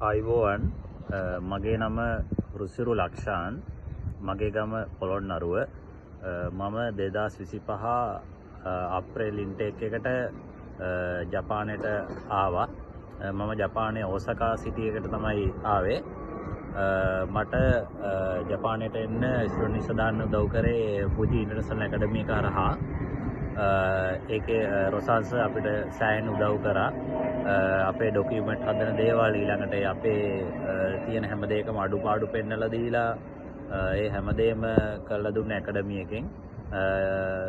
අයිබෝවන් මගේ නම රුසිරු ලක්ෂාන් මගේ ගම පොළොන්නරුව මම 2025 අප්‍රේල් ඉන්ටේක් එකට ජපානයට ආවා මම ජපානයේ ඕසකා සිටි එකට තමයි ආවේ මට ජපානයට එන්න ස්ටුඩන්ට් විසා දාන්න උදව් කරේ ෆුජි ඉන්ටර්නැෂනල් ඇකඩමි එක හරහා ඒකේ රොසාන්ස් අපිට සෑහෙන උදව් කරා අපේ ඩොකියුමන්ට් හදන දේවල් ඊළඟට අපේ තියෙන හැම දෙයකම අඩුපාඩු පෙන්නලා දීලා ඒ හැමදේම කරලා දුන්න ඇකඩමි එකෙන්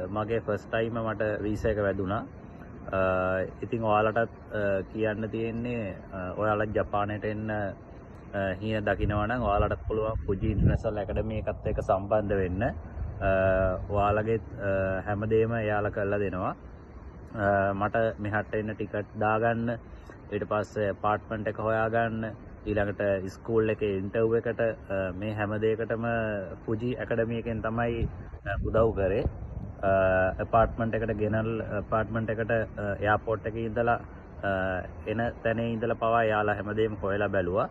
මගේ ෆස්ට් ටයිම් මට වීසා එක වැදුනා ඉතින් ඔයාලටත් කියන්න තියෙන්නේ ඔයාලත් ජපානයට එන්න හින දකිනවා නම් ඔයාලටත් පුළුවන් ෆුජි ඉන්ටර්නැෂනල් ඇකඩමි එකත් එක්ක සම්බන්ධ වෙන්න ඔයාලගේ හැමදේම එයාලා කරලා දෙනවා මට මෙහාට එන්න ටිකට් දාගන්න ඊට පස්සේ අපාර්ට්මන්ට් එක හොයාගන්න ඊළඟට ස්කූල් එකේ ඉන්ටර්විව් එකට මේ හැම දෙයකටම ෆුජි ඇකඩමි එකෙන් තමයි උදව් කරේ අපාර්ට්මන්ට් එකට ගෙනල් අපාර්ට්මන්ට් එකට එයාපෝට් එකේ ඉඳලා එන තැනේ ඉඳලා පවා එයාලා හැමදේම හොයලා බැලුවා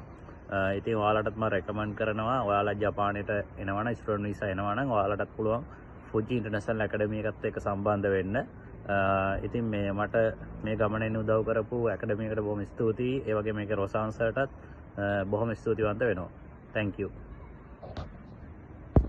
ඉතින් ඔයාලටත් මම රෙකමන්ඩ් කරනවා ඔයාලා ජපානයට එනවා නම් ස්ටුඩන්ට් වීසා එනවා නම් ඔයාලටත් පුළුවන් ෆුජි ඉන්ටර්නැෂනල් ඇකඩමි එකත් එක්ක සම්බන්ධ වෙන්න ඉතින් මට මේ ගමනේ උදව් කරපු ඇකඩමි එකට බොහොම ස්තුතියි ඒ වගේ මේකේ රොසාන්සර්ටත් බොහොම ස්තුතිවන්ත වෙනවා thank you